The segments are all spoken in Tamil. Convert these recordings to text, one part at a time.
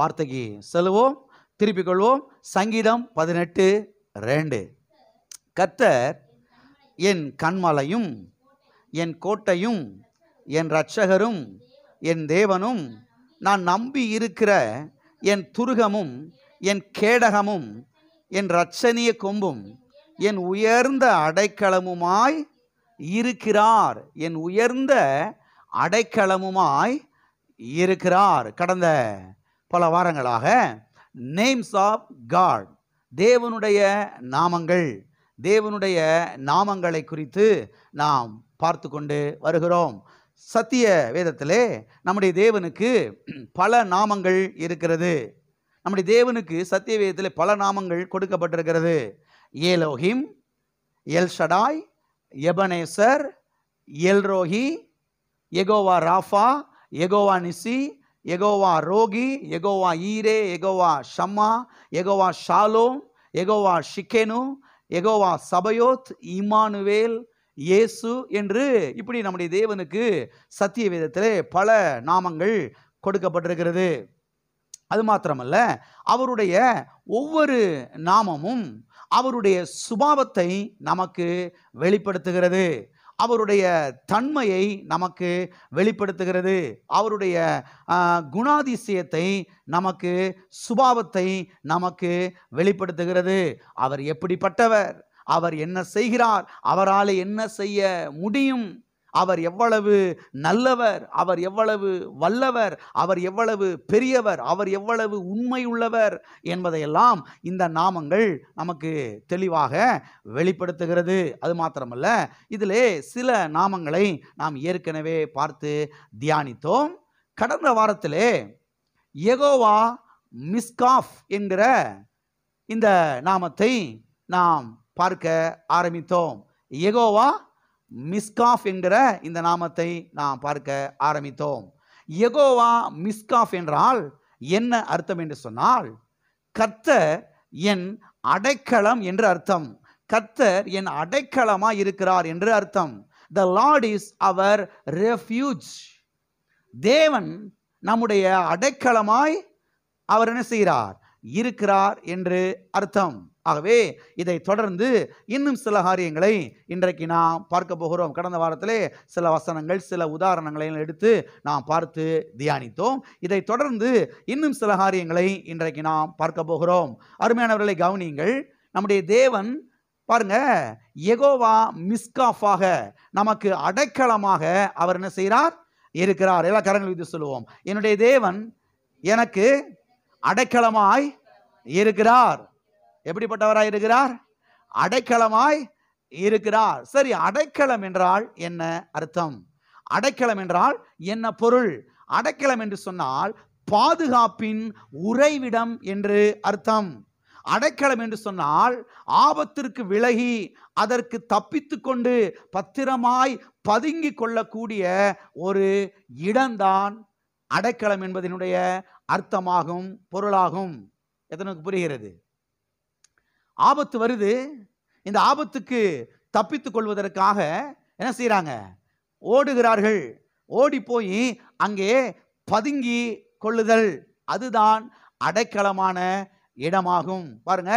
வார்த்தைக்கு செல்வோம், திருப்பிக் கொள்வோம். சங்கீதம் 18:2. கர்த்தர் என் கன்மலையும் என் கோட்டையும் என் இரட்சகரும் என் தேவனும் நான் நம்பி இருக்கிற என் துருகமும் என் கேடகமும் என் இரட்சணிய கொம்பும் என் உயர்ந்த அடைக்கலமுமாய் இருக்கிறார். என் உயர்ந்த அடைக்கலமுமாய் இருக்கிறார். கடந்த பல வாரங்களாக நேம்ஸ் ஆஃப் காட், தேவனுடைய நாமங்கள், தேவனுடைய நாமங்களை குறித்து நாம் பார்த்து கொண்டு வருகிறோம். சத்திய வேதத்திலே நம்முடைய தேவனுக்கு பல நாமங்கள் இருக்கிறது. நம்முடைய தேவனுக்கு சத்திய வேதத்தில் பல நாமங்கள் கொடுக்கப்பட்டிருக்கிறது. Elohim, El Shaddai, Ebenezer, El Roi, Jehovah Rapha, Jehovah Nissi, Jehovah Rohi, Jehovah Jireh, Jehovah Shammah, Jehovah Shalom, Jehovah Tsidkenu, Jehovah Sabaoth, Immanuel, இயேசு என்று இப்படி நம்முடைய தேவனுக்கு சத்திய வேதத்திலே பல நாமங்கள் கொடுக்கப்பட்டிருக்கிறது. அது மாத்திரமல்ல, அவருடைய ஒவ்வொரு நாமமும் அவருடைய சுபாவத்தை நமக்கு வெளிப்படுத்துகிறது, அவருடைய தன்மையை நமக்கு வெளிப்படுத்துகிறது, அவருடைய குணாதிசயத்தை நமக்கு, சுபாவத்தை நமக்கு வெளிப்படுத்துகிறது. அவர் எப்படிப்பட்டவர், அவர் என்ன செய்கிறார், அவரால் என்ன செய்ய முடியும், அவர் எவ்வளவு நல்லவர், அவர் எவ்வளவு வல்லவர், அவர் எவ்வளவு பெரியவர், அவர் எவ்வளவு உண்மையுள்ளவர் என்பதையெல்லாம் இந்த நாமங்கள் நமக்கு தெளிவாக வெளிப்படுத்துகிறது. அது மாத்திரமல்ல, இதிலே சில நாமங்களை நாம் ஏற்கனவே பார்த்து தியானித்தோம். கடந்த வாரத்திலே யெகோவா மிஸ்காஃப் என்கிற இந்த நாமத்தை நாம் பார்க்க ஆரம்பித்தோம். யெகோவா மிஸ்காஃப் என்கிற இந்த நாமத்தை நாம் பார்க்க ஆரம்பித்தோம். யெகோவா மிஸ்காஃப் என்றால் என்ன அர்த்தம் என்று சொன்னால், கர்த்தர் என் அடைக்கலம் என்று அர்த்தம். கர்த்தர் என் அடைக்கலமாய் இருக்கிறார் என்று அர்த்தம். The Lord is our refuge. தேவன் நம்முடைய அடைக்கலமாய் அவர் என்ன செய்கிறார், இருக்கிறார் என்று அர்த்தம். ஆகவே இதை தொடர்ந்து இன்னும் சில காரியங்களை இன்றைக்கு நாம் பார்க்க போகிறோம். கடந்த வாரத்திலே சில வசனங்கள், சில உதாரணங்களை எடுத்து நாம் பார்த்து தியானித்தோம். இதை தொடர்ந்து இன்னும் சில காரியங்களை இன்றைக்கு நாம் பார்க்க போகிறோம். அருமையானவர்களை கவனியுங்கள். நம்முடைய தேவன் பாருங்க, யெகோவா மிஸ்காஃபாக, நமக்கு அடைக்கலமாக அவர் என்ன செய்கிறார், இருக்கிறார். எல்லா கரங்களை வைத்து சொல்லுவோம், என்னுடைய தேவன் எனக்கு அடைக்கலமாய் இருக்கிறார். எப்படிப்பட்டவராய் இருக்கிறார், அடைக்கலமாய் இருக்கிறார். சரி, அடைக்கலம் என்றால் என்ன அர்த்தம், அடைக்கலம் என்றால் என்ன பொருள்? அடைக்கலம் என்று சொன்னால் பாதுகாப்பின் உறைவிடம் என்று அர்த்தம். அடைக்கலம் என்று சொன்னால் ஆபத்திற்கு விலகி அதற்கு தப்பித்து கொண்டு பத்திரமாய் பதுங்கி கொள்ளக்கூடிய ஒரு இடம்தான் அடைக்கலம் என்பதனுடைய அர்த்தமாகும், பொருளாகும். எத்தனைக்கு புரிகிறது? ஆபத்து வருது, இந்த ஆபத்துக்கு தப்பித்துக் கொள்வதற்காக என்ன செய்கிறாங்க, ஓடுகிறார்கள். ஓடி போய் அங்கே பதுங்கி கொள்ளுதல், அதுதான் அடைக்கலமான இடமாகும். பாருங்க,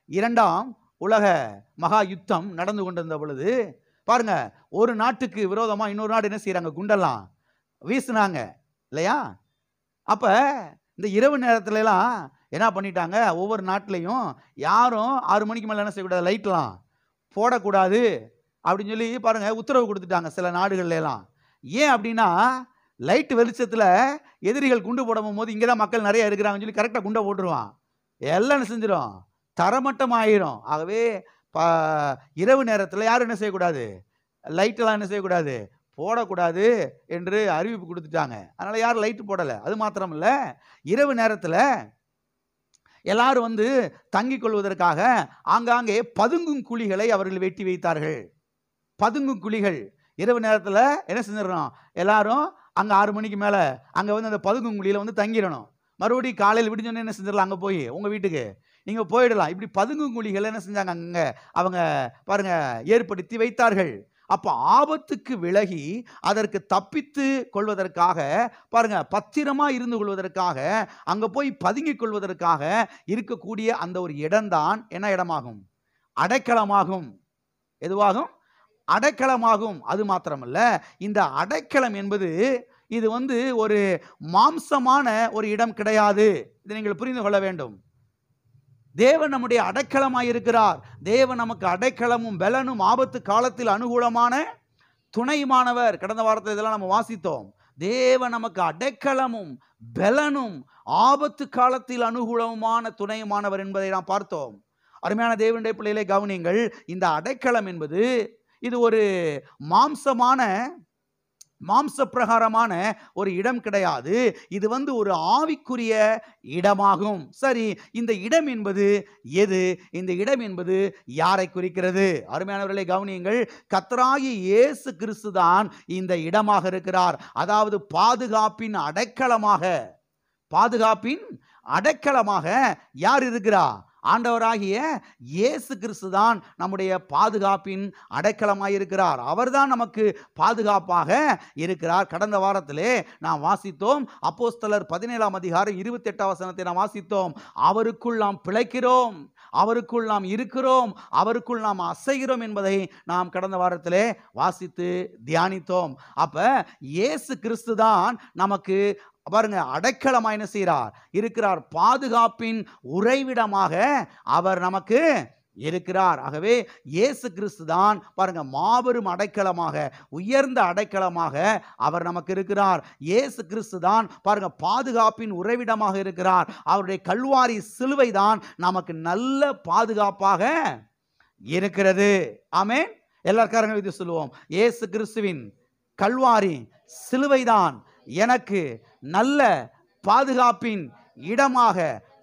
2ஆம் உலக மகா யுத்தம் நடந்து கொண்டிருந்த பொழுது பாருங்க, ஒரு நாட்டுக்கு விரோதமாக இன்னொரு நாடு என்ன செய்யறாங்க, குண்டெல்லாம் வீசினாங்க இல்லையா? அப்ப இந்த இரவு நேரத்துல எல்லாம் என்ன பண்ணிட்டாங்க, ஒவ்வொரு நாட்டிலையும் யாரும் 6 மணிக்கு மேலே என்ன செய்யக்கூடாது, லைட்லாம் போடக்கூடாது அப்படின்னு சொல்லி பாருங்க உத்தரவு கொடுத்துட்டாங்க சில நாடுகள்ல எல்லாம். ஏன் அப்படின்னா, லைட் வெளிச்சத்தில் எதிரிகள் குண்டு போடும் போது இங்கே தான் மக்கள் நிறைய இருக்கிறாங்கன்னு சொல்லி கரெக்டாக குண்டை போட்டுருவான், எல்லாம் என்ன செஞ்சிடும், தரமட்டம் ஆயிரும். ஆகவே இரவு நேரத்தில் யாரும் என்ன செய்யக்கூடாது, லைட்டெல்லாம் என்ன செய்யக்கூடாது, போடக்கூடாது என்று அறிவிப்பு கொடுத்துட்டாங்க. அதனால் யாரும் லைட்டு போடலை. அது மாத்திரம் இல்லை, இரவு நேரத்தில் எல்லாரும் வந்து தங்கிக் கொள்வதற்காக ஆங்காங்கே பதுங்கும் குழிகளை அவர்கள் வெட்டி வைத்தார்கள். பதுங்கும் குழிகள் இரவு நேரத்தில் என்ன செஞ்சிடணும், எல்லாரும் அங்கே 6 மணிக்கு மேலே அங்கே வந்து அந்த பதுங்கும் குழியில் வந்து தங்கிடணும். மறுபடியும் காலையில் விடிஞ்சோன்னு என்ன செஞ்சிடலாம், அங்கே போய் உங்கள் வீட்டுக்கு நீங்கள் போயிடலாம். இப்படி பதுங்கும் குழிகள் என்ன செஞ்சாங்க, அங்கே அவங்க பாருங்க ஏற்படுத்தி வைத்தார்கள். அப்ப ஆபத்துக்கு விலகி அதற்கு தப்பித்து கொள்வதற்காக பாருங்க, பத்திரமா இருந்து கொள்வதற்காக, அங்க போய் பதுங்கிக் கொள்வதற்காக இருக்கக்கூடிய அந்த ஒரு இடம்தான் என்ன இடமாகும்? அடைக்கலமாகும். எதுவாகும்? அடைக்கலமாகும். அது மாத்திரமல்ல, இந்த அடைக்கலம் என்பது இது ஒரு மாம்சமான ஒரு இடம் கிடையாது. இதை நீங்கள் புரிந்து கொள்ள வேண்டும். தேவன் நம்முடைய அடைக்கலமாயிருக்கிறார். தேவன் நமக்கு அடைக்கலமும் பலனும் ஆபத்து காலத்தில் அனுகூலமான துணையுமானவர். கடந்த வாரத்தில் இதெல்லாம் நம்ம வாசித்தோம். தேவன் நமக்கு அடைக்கலமும் பலனும் ஆபத்து காலத்தில் அனுகூலமான துணையுமானவர் என்பதை நாம் பார்த்தோம். அருமையான தேவனுடைய பிள்ளைகளை கவனியுங்கள். இந்த அடைக்கலம் என்பது இது ஒரு மாம்ச பிரகாரமான ஒரு இடம் கிடையாது. இது ஒரு ஆவிக்குரிய இடமாகும். சரி, இந்த இடம் என்பது எது? இந்த இடம் என்பது யாரை குறிக்கிறது? அருமையானவர்களை கவனியுங்கள். கர்த்தராகிய இயேசு கிறிஸ்து தான் இந்த இடமாக இருக்கிறார். அதாவது பாதுகாப்பின் அடைக்கலமாக யார் இருக்கிறார்? ஆண்டவராகிய இயேசு கிறிஸ்து தான் நம்முடைய பாதுகாப்பின் அடைக்கலமாயிருக்கிறார். அவர்தான் நமக்கு பாதுகாப்பாக இருக்கிறார். கடந்த வாரத்திலே நாம் வாசித்தோம். அப்போஸ்தலர் 17ஆம் அதிகாரம் 28ஆம் வசனத்தை நாம் வாசித்தோம். அவருக்குள் நாம் பிழைக்கிறோம், அவருக்குள் நாம் இருக்கிறோம், அவருக்குள் நாம் அசைகிறோம் என்பதை நாம் கடந்த வாரத்திலே வாசித்து தியானித்தோம். அப்ப இயேசு கிறிஸ்து தான் நமக்கு பாருங்க அடைக்கலமாய் என்ன செய்கிறார்? இருக்கிறார். பாதுகாப்பின் உறைவிடமாக அவர் நமக்கு இருக்கிறார். ஆகவே இயேசு கிறிஸ்து தான் பாருங்க மாபெரும் அடைக்கலமாக, உயர்ந்த அடைக்கலமாக அவர் நமக்கு இருக்கிறார். இயேசு கிறிஸ்து தான் பாருங்க பாதுகாப்பின் உறைவிடமாக இருக்கிறார். அவருடைய கல்வாரி சிலுவை தான் நமக்கு நல்ல பாதுகாப்பாக இருக்கிறது. ஆமென். எல்லாருக்காரங்களும் இது சொல்லுவோம். இயேசு கிறிஸ்துவின் கல்வாரி சிலுவைதான் எனக்கு நல்ல பாதுகாப்பின் இடமாக,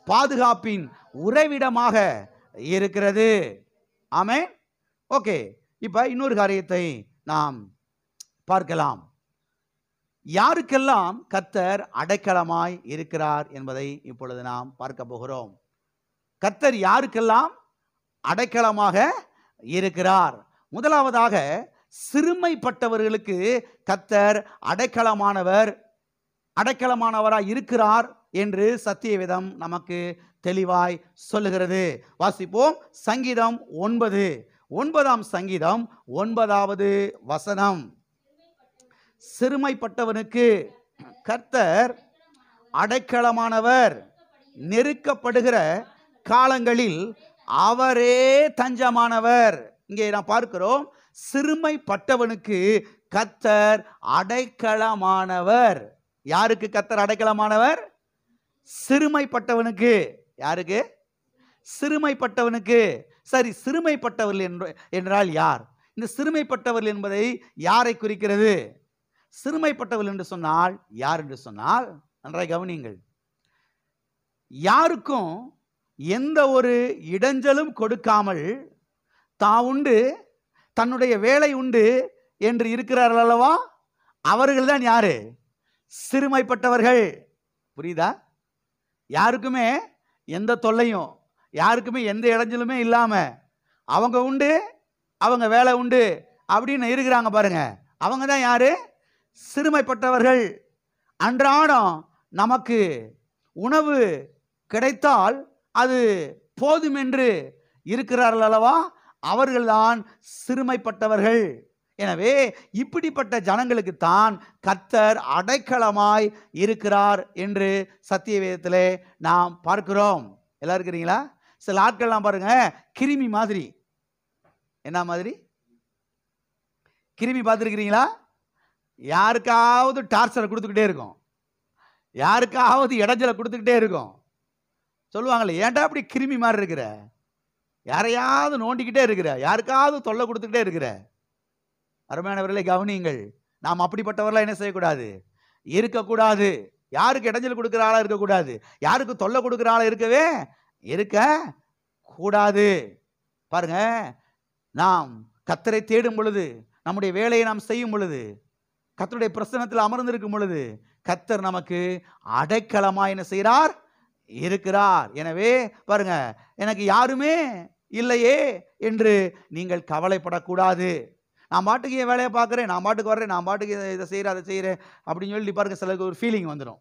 பாதுகாப்பின் உறைவிடமாக இருக்கிறது. ஆமென். ஓகே, இப்ப இன்னொரு காரியத்தை நாம் பார்க்கலாம். யாருக்கெல்லாம் கர்த்தர் அடைக்கலமாய் இருக்கிறார் என்பதை இப்பொழுது நாம் பார்க்க போகிறோம். கர்த்தர் யாருக்கெல்லாம் அடைக்கலமாக இருக்கிறார்? முதலாவதாக சிறுமைப்பட்டவர்களுக்கு கர்த்தர் அடைக்கலமானவராய் இருக்கிறார் என்று சத்தியவேதம் நமக்கு தெளிவாய் சொல்லுகிறது. வாசிப்போம். சங்கீதம் 9ஆம் சங்கீதம் 9வது வசனம். சிறுமைப்பட்டவனுக்கு கர்த்தர் அடைக்கலமானவர், நெருக்கப்படுகிற காலங்களில் அவரே தஞ்சமானவர். இங்கே நாம் பார்க்கிறோம், சிறுமைப்பட்டவனுக்கு கர்த்தர் அடைக்கலமானவர். யாருக்கு கர்த்தர் அடைக்கலமானவர்? சிறுமைப்பட்டவனுக்கு. யாருக்கு? சிறுமைப்பட்டவனுக்கு. சரி, சிறுமைப்பட்டவர்கள் என்றால் யார்? இந்த சிறுமைப்பட்டவர்கள் என்பதை யாரை குறிக்கிறது? சிறுமைப்பட்டவர்கள் என்று சொன்னால் யார் என்று சொன்னால், நன்றாய் கவனியுங்கள், யாருக்கும் எந்த ஒரு இடைஞ்சலும் கொடுக்காமல் தான் உண்டு, தன்னுடைய வேலை உண்டு என்று இருக்கிறார்கள் அல்லவா, அவர்கள் தான் யாரு? சிறுமைப்பட்டவர்கள். புரியுதா? யாருக்குமே எந்த தொல்லையும், யாருக்குமே எந்த இடைஞ்சலுமே இல்லாம அவங்க உண்டு, அவங்க வேலை உண்டு அப்படின்னு இருக்கிறாங்க பாருங்க, அவங்க தான் யாரு? சிறுமைப்பட்டவர்கள். அன்றாடம் நமக்கு உணவு கிடைத்தால் அது போதும் என்று இருக்கிறார்கள் அல்லவா, அவர்கள்தான் சிறுமைப்பட்டவர்கள். எனவே இப்படிப்பட்ட ஜனங்களுக்கு தான் கர்த்தர் அடைக்கலமாய் இருக்கிறார் என்று சத்தியவேதத்திலே நாம் பார்க்கிறோம். எல்லாம் இருக்கிறீங்களா? சில ஆட்கள்லாம் பாருங்க, கிருமி மாதிரி. என்ன மாதிரி? கிருமி பார்த்துருக்கிறீங்களா? யாருக்காவது டார்ச்சரை கொடுத்துக்கிட்டே இருக்கும், யாருக்காவது இடைஞ்சலை கொடுத்துக்கிட்டே இருக்கும். சொல்லுவாங்களே, ஏன்டா அப்படி கிருமி மாதிரி இருக்கிற, யாரையாவது நோண்டிக்கிட்டே இருக்கிற, யாருக்காவது தொல்லை கொடுத்துக்கிட்டே இருக்கிற. அருமையானவர்களை கவனியுங்கள். நாம் அப்படிப்பட்டவர்களாக என்ன செய்யக்கூடாது? இருக்கக்கூடாது. யாருக்கு இடைஞ்சல் கொடுக்கிற ஆளா இருக்கக்கூடாது, யாருக்கு தொல்லை கொடுக்கிற ஆளா இருக்க கூடாது. பாருங்க, நாம் கர்த்தரை தேடும் பொழுது, நம்முடைய வேலையை நாம் செய்யும் பொழுது, கர்த்தருடைய பிரசன்னத்தில் அமர்ந்திருக்கும் பொழுது, கர்த்தர் நமக்கு அடைக்கலமாய் என்ன செய்கிறார்? இருக்கிறார். எனவே பாருங்க, எனக்கு யாருமே இல்லையே என்று நீங்கள் கவலைப்படக்கூடாது. நான் பாட்டுக்கு என் வேலையை பார்க்குறேன், நான் பாட்டுக்கு வர்றேன், நான் பாட்டுக்கு இதை செய்கிறேன் அதை செய்கிறேன் அப்படின்னு சொல்லி பாருங்க சிலருக்கு ஒரு ஃபீலிங் வந்துடும்.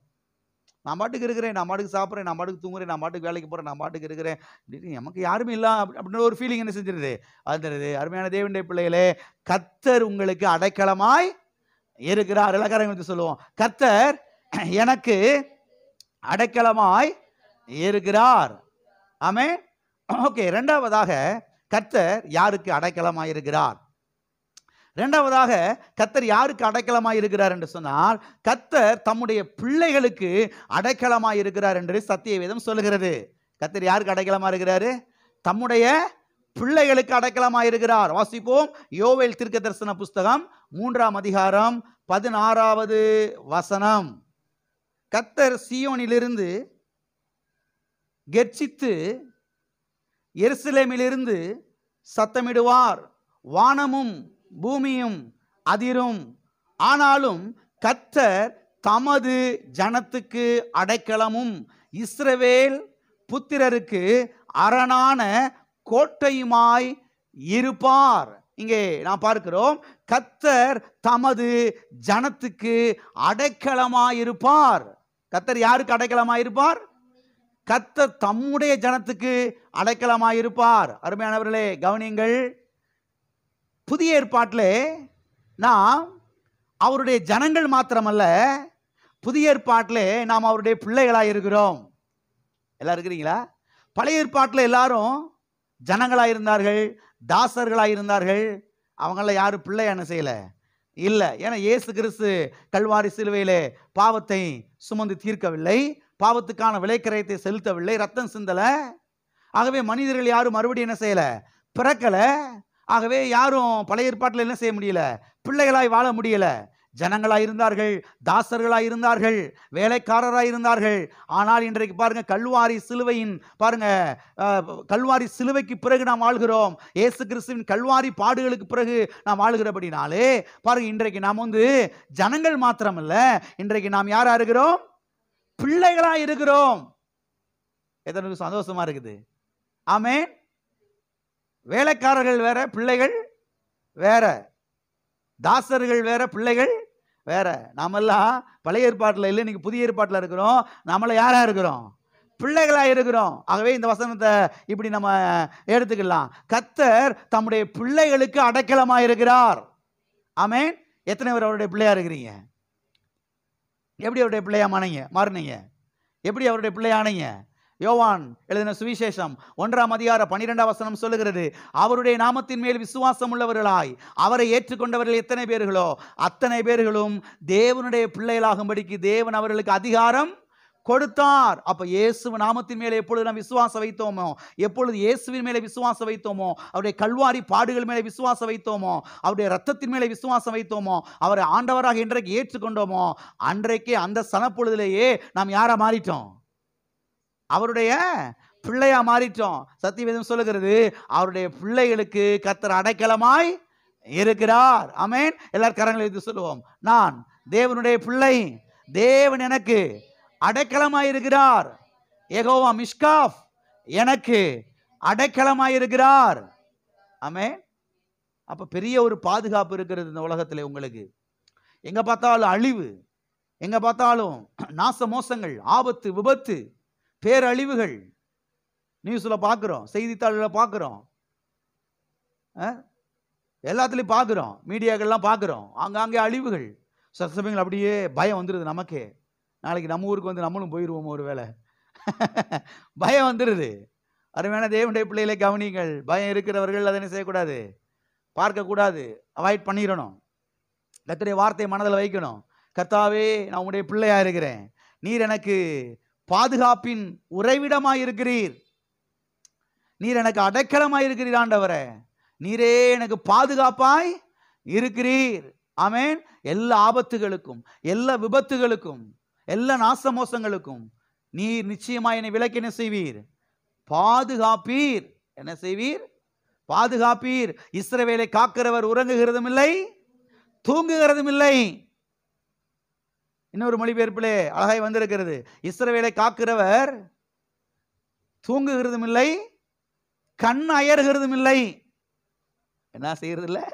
நான் பாட்டுக்கு இருக்கிறேன், நான் பாட்டுக்கு சாப்பிட்றேன், நான் பாட்டுக்கு தூங்குறேன், நான் பாட்டுக்கு வேலைக்கு போகிறேன், நான் பாட்டுக்கு இருக்கிறேன் அப்படின்னு நமக்கு யாருமே இல்லை அப்படின்னு ஒரு ஃபீலிங் என்ன செஞ்சிருது வந்துடுது. அருமையான தேவனுடைய பிள்ளைகளே, கர்த்தர் உங்களுக்கு அடைக்கலமாய் இருக்கிறார். இலக்காரங்க வந்து சொல்லுவோம், கர்த்தர் எனக்கு அடைக்கலமாய் இருக்கிறார். ஆமென். ஓகே, இரண்டாவதாக கர்த்தர் யாருக்கு அடைக்கலமாய் இருக்கிறார்? இரண்டாவதாக கர்த்தர் யாருக்கு அடைக்கலமாய் இருக்கிறார் என்று சொன்னால், கர்த்தர் தம்முடைய பிள்ளைகளுக்கு அடைக்கலமாய் இருக்கிறார் என்று சத்திய வேதம் சொல்லுகிறது. கர்த்தர் யாருக்கு அடைக்கலமா இருக்கிறாரு? தம்முடைய பிள்ளைகளுக்கு அடைக்கலமாய் இருக்கிறார். வாசிப்போம், யோவேல் தீர்க்கதரிசன புஸ்தகம் 3ஆம் அதிகாரம் 16வது வசனம். கர்த்தர் சீயோனிலிருந்து கெர்ச்சித்து எருசலேமிலிருந்து சத்தமிடுவார், வானமும் பூமியும் அதிரும். ஆனாலும் கர்த்தர் தமது ஜனத்துக்கு அடைக்கலமும் இஸ்ரவேல் புத்திரருக்கு அரணான கோட்டையுமாய் இருப்பார். இங்கே நாம் பார்க்கிறோம், கர்த்தர் தமது ஜனத்துக்கு அடைக்கலமாய் இருப்பார். கர்த்தர் யாருக்கு அடைக்கலமாய் இருப்பார்? கர்த்தர் தம்முடைய ஜனத்துக்கு அடைக்கலமாய் இருப்பார். அருமையானவர்களே கவனியுங்கள், புதிய ஏற்பாட்டிலே நாம் அவருடைய ஜனங்கள் மாத்திரமல்ல, புதிய ஏற்பாட்டிலே நாம் அவருடைய பிள்ளைகளாக இருக்கிறோம். எல்லாம் இருக்கிறீங்களா? பழைய ஏற்பாட்டில் எல்லாரும் ஜனங்களாக இருந்தார்கள், தாசர்களாக இருந்தார்கள். அவங்கள யாரும் பிள்ளை என்ன செய்யலை? இல்லை. ஏன்னா இயேசு கிறிஸ்து கல்வாரி சிலுவையிலே பாவத்தை சுமந்து தீர்க்கவில்லை, பாவத்துக்கான விலைக்கிரயத்தை செலுத்தவில்லை, ரத்தம் சிந்தலை. ஆகவே மனிதர்கள் யாரும் மறுபடியும் என்ன செய்யலை? பிறக்கலை. ஆகவே யாரும் பழைய ஏற்பாட்டில் என்ன செய்ய முடியல? பிள்ளைகளாய் வாழ முடியல. ஜனங்களாக இருந்தார்கள், தாசர்களாக இருந்தார்கள், வேலைக்காரராக இருந்தார்கள். ஆனால் இன்றைக்கு பாருங்க, கல்வாரி சிலுவையின் பாருங்க, கல்வாரி சிலுவைக்கு பிறகு நாம் வாழ்கிறோம். இயேசு கிறிஸ்துவின் கல்வாரி பாடுகளுக்கு பிறகு நாம் வாழ்கிறபடினாலே பாருங்க, இன்றைக்கு நாம் வந்து ஜனங்கள் மாத்திரமல்ல, இன்றைக்கு நாம் யாரா இருக்கிறோம்? பிள்ளைகளாக இருக்கிறோம். எத்தனை சந்தோஷமா இருக்குது. ஆமென். வேலைக்காரர்கள் வேற, பிள்ளைகள் வேற, தாசர்கள் வேற, பிள்ளைகள் வேற. நாமெல்லாம் பழைய ஏற்பாட்டில் இல்லை, இன்னைக்கு புதிய ஏற்பாட்டில் இருக்கிறோம். நம்மள யாரா இருக்கிறோம்? பிள்ளைகளாக இருக்கிறோம். ஆகவே இந்த வசனத்தை இப்படி நம்ம எடுத்துக்கலாம், கர்த்தர் தம்முடைய பிள்ளைகளுக்கு அடைக்கலமாக இருக்கிறார். ஆமென். எத்தனை பேர் அவருடைய பிள்ளையா இருக்கிறீங்க? எப்படி அவருடைய பிள்ளையா மாறினீங்க? எப்படி அவருடைய பிள்ளையானீங்க? யோவான் எழுதின சுவிசேஷம் 1ஆம் அதிகாரம் 12ஆம் வசனம் சொல்லுகிறது, அவருடைய நாமத்தின் மேல் விசுவாசம் உள்ளவர்களாய் அவரை ஏற்றுக்கொண்டவர்கள் எத்தனை பேர்களோ அத்தனை பேர்களும் தேவனுடைய பிள்ளைகளாகும்படிக்கு தேவன் அவர்களுக்கு அதிகாரம் கொடுத்தார். அப்ப இயேசு நாமத்தின் மேலே எப்பொழுது நாம் விசுவாசம் வைத்தோமோ, எப்பொழுது இயேசுவின் மேலே விசுவாசம் வைத்தோமோ, அவருடைய கல்வாரி பாடுகள் மேலே விசுவாசம் வைத்தோமோ, அவருடைய ரத்தத்தின் மேலே விசுவாசம் வைத்தோமோ, அவரை ஆண்டவராக இன்றைக்கு ஏற்றுக்கொண்டோமோ, அன்றைக்கே அந்த சனப்பொழுதிலேயே நாம் யாரா மாறிட்டோம்? அவருடைய பிள்ளையா மாறிட்டோம். சத்தியவேதம் சொல்லுகிறது, அவருடைய பிள்ளைகளுக்கு கர்த்தர் அடைக்கலமாய் இருக்கிறார். ஆமென். எல்லாரும் கரங்களை வைத்து சொல்லுவோம், நான் தேவனுடைய பிள்ளை, தேவன் எனக்கு அடைக்கலமாய் இருக்கிறார். யெகோவா மிஷ்காஃப் எனக்கு அடைக்கலமாய் இருக்கிறார். ஆமென். அப்ப பெரிய ஒரு பாதுகாப்பு இருக்கிறது இந்த உலகத்தில். உங்களுக்கு எங்க பார்த்தாலும் அழிவு, எங்க பார்த்தாலும் நாச மோசங்கள், ஆபத்து, விபத்து, பேரழிவுகள் நியூஸ்ல பார்க்கிறோம், செய்தித்தாள்களில் பார்க்கிறோம், எல்லாத்துலேயும் பார்க்கிறோம், மீடியாக்கள்லாம் பார்க்கிறோம். ஆங்காங்கே அழிவுகள். சில சமயங்கள் அப்படியே பயம் வந்துடுது நமக்கே. நாளைக்கு நம்ம ஊருக்கு வந்து நம்மளும் போயிடுவோம் ஒரு வேளை. பயம் வந்துடுது. அருமையான தேவனுடைய பிள்ளைகளை கவனிங்கள். பயம் இருக்கிறவர்கள் அதை என்ன செய்யக்கூடாது? பார்க்கக்கூடாது, அவாய்ட் பண்ணிடணும். கர்த்தருடைய வார்த்தையை மனதில் வைக்கணும். கர்த்தாவே, நான் உங்களுடைய பிள்ளையா இருக்கிறேன், நீர் எனக்கு பாதுகாப்பின் உறைவிடமாய் இருக்கிறீர், நீர் எனக்கு அடைக்கலமாய் இருக்கிறீர் ஆண்டவரே, நீரே எனக்கு பாதுகாப்பாய் இருக்கிறீர். ஆமென். எல்லா ஆபத்துகளுக்கும், எல்லா விபத்துகளுக்கும், எல்லா நாசமோசங்களுக்கும் நீர் நிச்சயமாய் என்னை விலக்கி என்ன செய்வீர்? பாதுகாப்பீர். என்ன செய்வீர்? பாதுகாப்பீர். இஸ்ரவேலை காக்கிறவர் உறங்குகிறதும் இல்லை, தூங்குகிறதும் இல்லை. இன்னொரு மொழிபெயர்ப்பிலே அழகாய் வந்திருக்கிறது, இஸ்ரவேலை காக்கிறவர் தூங்குகிறதும் இல்லை, கண் அயர்கிறதும் இல்லை. என்ன செய்யறது இல்லை?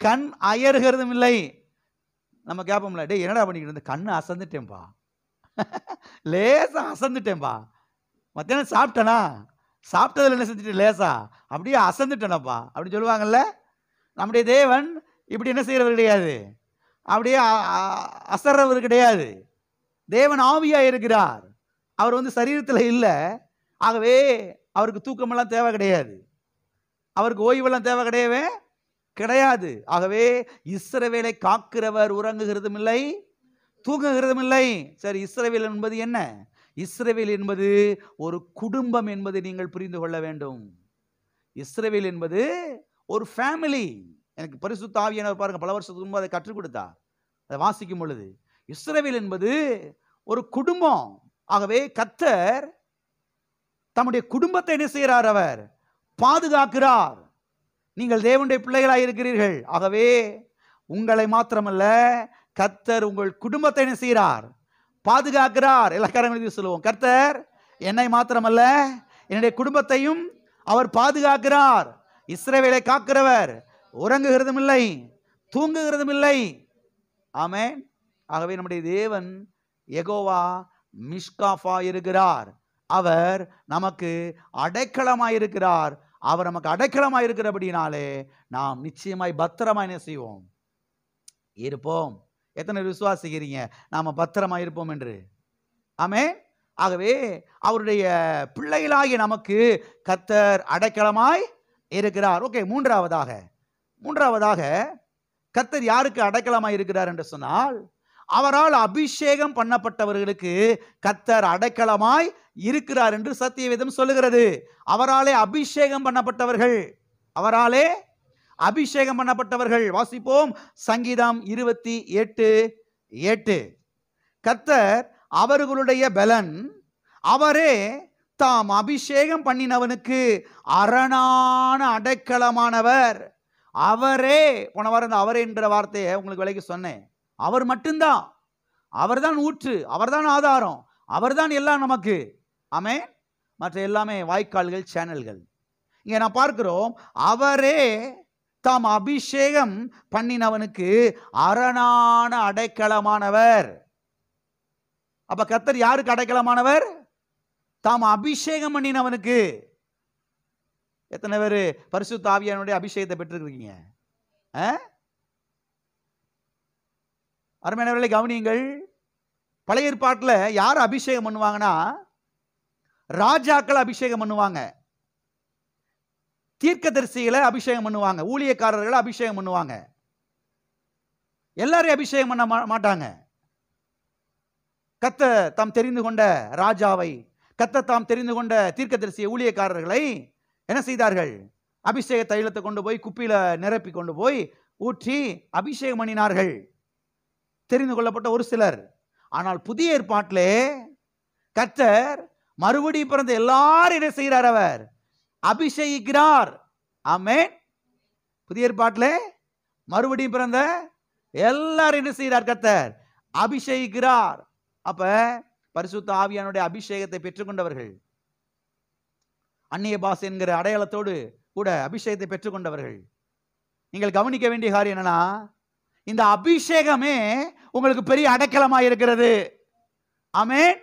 கண் அயர்கிறதும் இல்லை. நம்ம கேட்போம்ல, டே என்னடா பண்ணிக்கிட்டு இருந்த? கண்ணு அசந்துட்டேன்பா, லேசா அசந்துட்டேன்பா. மத்தியானம் சாப்பிட்டேனா, சாப்பிட்டதில் என்ன செஞ்சுட்டு லேசா அப்படியே அசந்துட்டேனப்பா அப்படின்னு சொல்லுவாங்கல்ல. நம்முடைய தேவன் இப்படி என்ன செய்கிறவர் கிடையாது, அப்படியே அசர்றவர் கிடையாது. தேவன் ஆவியாக இருக்கிறார். அவர் சரீரத்தில் இல்லை. ஆகவே அவருக்கு தூக்கமெல்லாம் தேவை கிடையாது, அவருக்கு ஓய்வெல்லாம் தேவை கிடையவே கிடையாது. ஆகவே இஸ்ரவேலை காக்கிறவர் உறங்குகிறதும் இல்லை, தூங்குகிறதும் இல்லை. சரி, இஸ்ரவேல் என்பது என்ன? இஸ்ரவேல் என்பது ஒரு குடும்பம் என்பதை நீங்கள் புரிந்து கொள்ள வேண்டும். இஸ்ரவேல் என்பது ஒரு ஃபேமிலி. எனக்கு பரிசுத்த ஆவியானவர் பாருங்க பல வருஷத்துக்கு முன்பு அதை கற்றுக் கொடுத்தார். அதை வாசிக்கும் பொழுது இஸ்ரவேல் என்பது ஒரு குடும்பம். ஆகவே கர்த்தர் தம்முடைய குடும்பத்தை என்ன செய்கிறார்? அவர் பாதுகாக்கிறார். நீங்கள் தேவனுடைய பிள்ளைகளாக இருக்கிறீர்கள். ஆகவே உங்களை மாத்திரமல்ல, கர்த்தர் உங்கள் குடும்பத்தை என்ன செய்கிறார்? பாதுகாக்கிறார். எல்லா காரியங்களையும் சொல்லுவோம், கர்த்தர் என்னை மாத்திரமல்ல என்னுடைய குடும்பத்தையும் அவர் பாதுகாக்கிறார். இஸ்ரவேலை காக்கிறவர் உறங்குகிறதும் இல்லை, தூங்குகிறதும் இல்லை. ஆமென். ஆகவே நம்முடைய தேவன் யெகோவா மிஷ்காஃபா இருக்கிறார். அவர் நமக்கு அடைக்கலமாய் இருக்கிறார். அவர் நமக்கு அடைக்கலமாய் இருக்கிறபடினாலே நாம் நிச்சயமாய் பத்திரமாய் என்ன செய்வோம்? இருப்போம். எத்தனை விசுவாசிக்கிறீங்க நாம பத்திரமாய் இருப்போம் என்று? ஆமென். ஆகவே அவருடைய பிள்ளைகளாகிய நமக்கு கர்த்தர் அடைக்கலமாய் இருக்கிறார். ஓகே, மூன்றாவதாக கர்த்தர் யாருக்கு அடைக்கலமாய் இருக்கிறார் என்று சொன்னால், அவரால் அபிஷேகம் பண்ணப்பட்டவர்களுக்கு கர்த்தர் அடைக்கலமாய் இருக்கிறார் என்று சத்தியவேதம் சொல்லுகிறது. அவராலே அபிஷேகம் பண்ணப்பட்டவர்கள், அவராலே அபிஷேகம் பண்ணப்பட்டவர்கள். வாசிப்போம் சங்கீதம் 28:8. கர்த்தர் அவர்களுடைய பலன், அவரே தாம் அபிஷேகம் பண்ணினவனுக்கு அரணான அடைக்கலமானவர். அவரே, போன வாரம் இந்த அவரே என்ற வார்த்தையை உங்களுக்கு விலைக்கு சொன்னேன். அவர் மட்டும்தான், அவர்தான் ஊற்று, அவர்தான் ஆதாரம், அவர்தான் எல்லாம் நமக்கு. ஆமென். மற்ற எல்லாமே வாய்க்கால்கள், சேனல்கள். இங்கே நான் பார்க்கிறோம், அவரே தாம் அபிஷேகம் பண்ணினவனுக்கு அரணான அடைக்கலமானவர். அப்ப கர்த்தர் யாருக்கு அடைக்கலமானவர்? தாம் அபிஷேகம் பண்ணினவனுக்கு. எத்தனை பேர் பரிசுத்த ஆவியானுடைய அபிஷேகத்தை பெற்றிருக்கீங்க? அருமையானவர்களை கவனியுங்கள். பழைய ஏற்பாட்டில் யார் அபிஷேகம் பண்ணுவாங்கன்னா, ராஜாக்கள் அபிஷேகம் பண்ணுவாங்க, தீர்க்கதரிசிகளை அபிஷேகம் பண்ணுவாங்க, ஊழியக்காரர்களை அபிஷேகம் பண்ணுவாங்க. எல்லாரையும் அபிஷேகம் பண்ண மாட்டாங்க. கர்த்தர் தாம் தெரிந்து கொண்ட ராஜாவை, கர்த்தர் தாம் தெரிந்து கொண்ட தீர்க்கதரிசி ஊழியக்காரர்களை என்ன செய்தார்கள்? அபிஷேக தைலத்தை கொண்டு போய் குப்பியில நிரப்பி கொண்டு போய் ஊற்றி அபிஷேகம் பண்ணினார்கள், தெரிந்து கொள்ளப்பட்ட ஒரு சிலர். ஆனால் புதிய ஏற்பாட்டிலே கர்த்தர் மறுபடியும் பிறந்த எல்லாரும் என்ன செய்கிறார்? அவர் அபிஷேகிக்கிறார். ஆமென். புதிய ஏற்பாட்டிலே மறுபடியும் பிறந்த எல்லாரும் என்ன செய்கிறார்? கர்த்தர் அபிஷேகிக்கிறார். அப்ப பரிசுத்த ஆவியானுடைய அபிஷேகத்தை பெற்றுக்கொண்டவர்கள், அந்நிய பாஷை என்கிற அடையாளத்தோடு கூட அபிஷேகத்தை பெற்றுக்கொண்டவர்கள். நீங்கள் கவனிக்க வேண்டிய காரியம் என்னன்னா, இந்த அபிஷேகமே உங்களுக்கு பெரிய அடைக்கலமாய் இருக்கிறது. ஆமென்.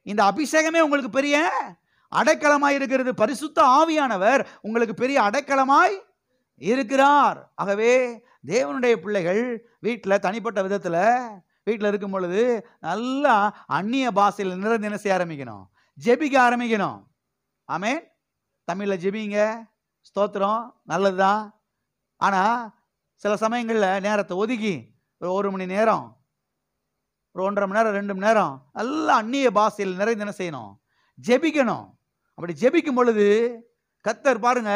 இந்த அபிஷேகமே உங்களுக்கு பெரிய அடைக்கலமாய் இருக்கிறது. பரிசுத்த ஆவியானவர் உங்களுக்கு பெரிய அடைக்கலமாய் இருக்கிறார். ஆகவே தேவனுடைய பிள்ளைகள் வீட்டில் தனிப்பட்ட விதத்தில் வீட்டில் இருக்கும் பொழுது நல்லா அந்நிய பாஷையில் நிறைந்து என்ன செய்ய ஆரம்பிக்கணும்? ஜெபிக்க ஆரம்பிக்கணும். ஆமென். தமிழில் ஜெபிங்க, ஸ்தோத்திரம், நல்லதுதான். ஆனால் சில சமயங்களில் நேரத்தை ஒதுக்கி ஒரு மணி நேரம், ஒரு 1.5 மணி நேரம், 2 மணி நேரம் நல்லா அந்நிய பாஷையில் நிறைந்து என்ன செய்யணும்? ஜெபிக்கணும். அப்படி ஜெபிக்கும் பொழுது கர்த்தர் பாருங்க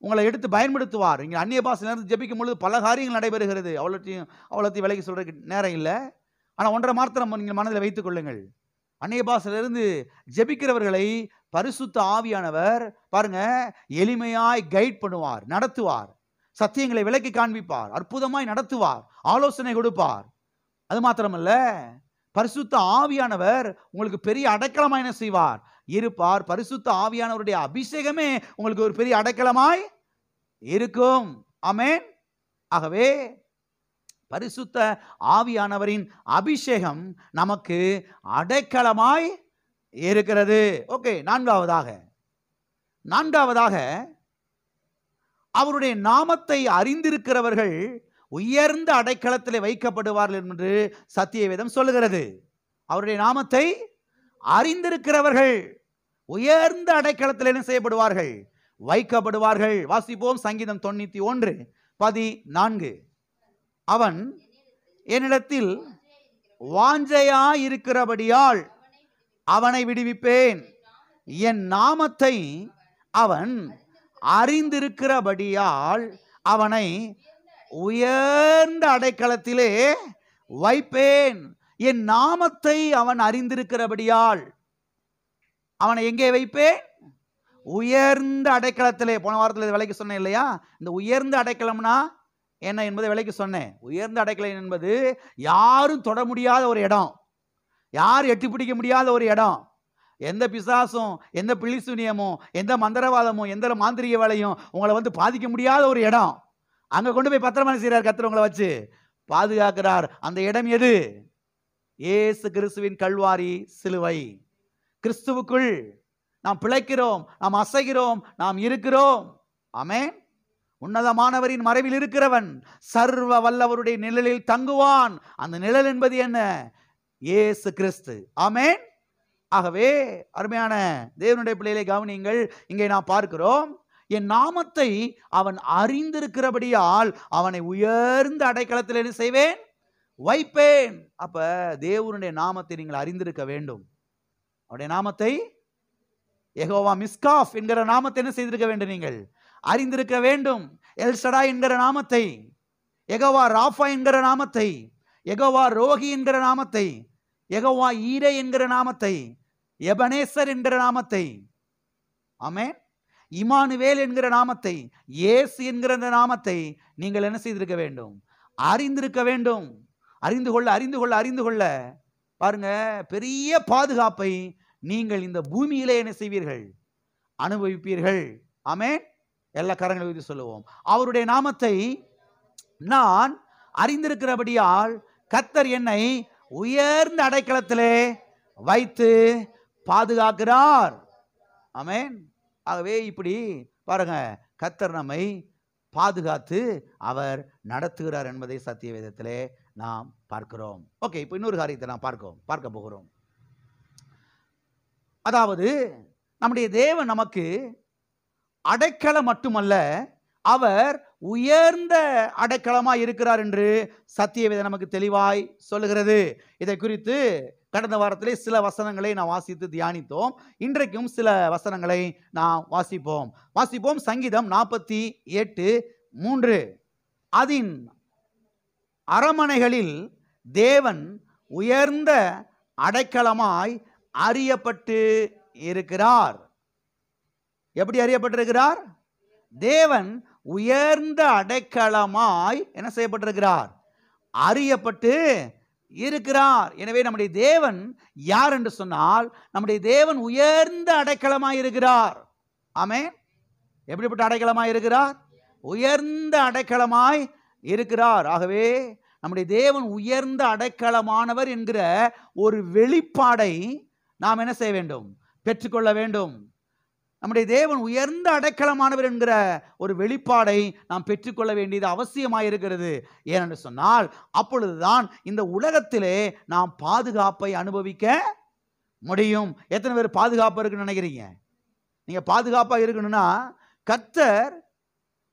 உங்களை எடுத்து பயன்படுத்துவார். இங்கே அந்நிய பாஷையில் இருந்து ஜெபிக்கும் பொழுது பல காரியங்கள் நடைபெறுகிறது. அவ்வளோத்தையும் விலைக்கு சொல்றதுக்கு நேரம் இல்லை. ஆனால் ஒன்றை மாத்திரம் நீங்கள் மனதில் வைத்துக் கொள்ளுங்கள். அந்நிய பாஷையிலிருந்து ஜெபிக்கிறவர்களை பரிசுத்த ஆவியானவர் பாருங்க எளிமையாய் கைட் பண்ணுவார், நடத்துவார், சத்தியங்களை விலக்கி காண்பிப்பார், அற்புதமாய் நடத்துவார், ஆலோசனை கொடுப்பார். அது மாத்திரமல்ல, பரிசுத்த ஆவியானவர் உங்களுக்கு பெரிய அடைக்கலமாய் என்ன செய்வார்? இருப்பார். பரிசுத்த ஆவியானவருடைய அபிஷேகமே உங்களுக்கு ஒரு பெரிய அடைக்கலமாய் இருக்கும். ஆமென். ஆகவே பரிசுத்த ஆவியானவரின் அபிஷேகம் நமக்கு அடைக்கலமாய் இருக்கிறது. ஓகே, நான்காவதாக அவருடைய நாமத்தை அறிந்திருக்கிறவர்கள் உயர்ந்த அடைக்கலத்தில் வைக்கப்படுவார்கள் என்று சத்தியவேதம் சொல்லுகிறது. அவருடைய நாமத்தை அறிந்திருக்கிறவர்கள் உயர்ந்த அடைக்கலத்தில் என்ன செய்யப்படுவார்கள்? வைக்கப்படுவார்கள். வாசிப்போம் சங்கீதம் 91:14. அவன் என்னிடத்தில் வாஞ்சையாயிருக்கிறபடியால் அவனை விடுவிப்பேன், என் நாமத்தை அவன் அறிந்திருக்கிறபடியால் அவனை உயர்ந்த அடைக்கலத்திலே வைப்பேன். என் நாமத்தை அவன் அறிந்திருக்கிறபடியால் அவனை எங்கே வைப்பேன்? உயர்ந்த அடைக்கலத்திலே. போன வாரத்தில் விலைக்கு சொன்னேன் இல்லையா? இந்த உயர்ந்த அடைக்கலம்னா என்ன என்பதை விலைக்கு சொன்னேன். உயர்ந்த அடைக்கலம் என்பது யாரும் தொட முடியாத ஒரு இடம், யாரும் எட்டி பிடிக்க முடியாத ஒரு இடம். எந்த பிசாசும், எந்த பிள்ளிசூனியமும், எந்த மந்திரவாதமும், எந்த மாந்திரிக வேலையும் உங்களை வந்து பாதிக்க முடியாத ஒரு இடம். அங்கே கொண்டு போய் பத்திரமா செய்கிறார் கர்த்தர், உங்களை வச்சு பாதுகாக்கிறார். அந்த இடம் எது? இயேசு கிறிஸ்துவின் கல்வாரி சிலுவை. கிறிஸ்துவுக்குள் நாம் பிழைக்கிறோம், நாம் அசைகிறோம், நாம் இருக்கிறோம். ஆமென். உன்னதமானவரின் மறைவில் இருக்கிறவன் சர்வ வல்லவருடைய நிழலில் தங்குவான். அந்த நிழல் என்பது என்ன? இயேசு கிறிஸ்து. ஆமென். ஆகவே அருமையான தேவனுடைய பிள்ளைகளை கவனியுங்கள். இங்கே நாம் பார்க்கிறோம், என் நாமத்தை அவன் அறிந்திருக்கிறபடியால் அவனை உயர்ந்த அடைக்கலத்தில் என்ன செய்வேன்? வைப்பேன். அப்ப தேவனுடைய நாமத்தை நீங்கள் அறிந்திருக்க வேண்டும். அவருடைய நாமத்தை யெகோவா மிஸ்காஃப் என்கிற நாமத்தை என்ன செய்திருக்க வேண்டும்? நீங்கள் அறிந்திருக்க வேண்டும். எல் ஷடாய் என்கிற நாமத்தை, யெகோவா ராஃபா என்கிற நாமத்தை, யெகோவா ரோஹி என்கிற நாமத்தை, யெகோவா ஈரே என்கிற நாமத்தை, எபனேசர் என்கிற நாமத்தை, ஆமென், இமானுவேல் என்கிற நாமத்தை, இயேசு என்கிற நாமத்தை நீங்கள் என்ன செய்திருக்க வேண்டும்? அறிந்திருக்க வேண்டும். அறிந்து கொள்ள பாருங்க, பெரிய பாதுகாப்பை நீங்கள் இந்த பூமியிலே என்ன செய்வீர்கள்? அனுபவிப்பீர்கள். ஆமென். எல்லா கரங்களை ஊதி சொல்லுவோம், அவருடைய நாமத்தை நான் அறிந்திருக்கிறபடியால் கர்த்தர் என்னை உயர்ந்த அடைக்கலத்திலே வைத்து பாதுகாக்கிறார். ஆமென். ஆகவே இப்படி பாருங்க, கர்த்தர் நம்மை பாதுகாத்து அவர் நடத்துகிறார் என்பதை சத்திய வேதத்திலே நாம் பார்க்கிறோம். ஓகே, இப்போ இன்னொரு காரியத்தை நாம் பார்க்க போகிறோம். அதாவது நம்முடைய தேவன் நமக்கு அடைக்கலம் மட்டுமல்ல, அவர் உயர்ந்த அடைக்கலமாய் இருக்கிறார் என்று சத்தியவேதம் நமக்கு தெளிவாய் சொல்லுகிறது. இதை குறித்து கடந்த வாரத்திலே சில வசனங்களை நாம் வாசித்து தியானித்தோம். இன்றைக்கும் சில வசனங்களை நாம் வாசிப்போம். சங்கீதம் 48:3. அதின் அரமனைகளில் தேவன் உயர்ந்த அடைக்கலமாய் அறியப்பட்டு இருக்கிறார். எப்படி அறியப்பட்டிருக்கிறார்? தேவன் உயர்ந்த அடைக்கலமாய் என்ன செய்யப்பட்டிருக்கிறார்? அறியப்பட்டு இருக்கிறார். எனவே நம்முடைய தேவன் யார் என்று சொன்னால், நம்முடைய தேவன் உயர்ந்த அடைக்கலமாய் இருக்கிறார். ஆமென். எப்படிப்பட்ட அடைக்கலமாய் இருக்கிறார்? உயர்ந்த அடைக்கலமாய் இருக்கிறார். ஆகவே நம்முடைய தேவன் உயர்ந்த அடைக்கலமானவர் என்கிற ஒரு வெளிப்பாடை நாம் என்ன செய்ய வேண்டும்? பெற்றுக்கொள்ள வேண்டும். நம்முடைய தேவன் உயர்ந்த அடைக்கலமானவர் என்கிற ஒரு வெளிப்பாடை நாம் பெற்றுக்கொள்ள வேண்டியது அவசியமாயிருக்கிறது. ஏனென்று சொன்னால், அப்பொழுதுதான் இந்த உலகத்திலே நாம் பாதுகாப்பை அனுபவிக்க முடியும். எத்தனை பேர் பாதுகாப்பாக இருக்குன்னு நினைக்கிறீங்க? நீங்க பாதுகாப்பாக இருக்கணும்னா கர்த்தர்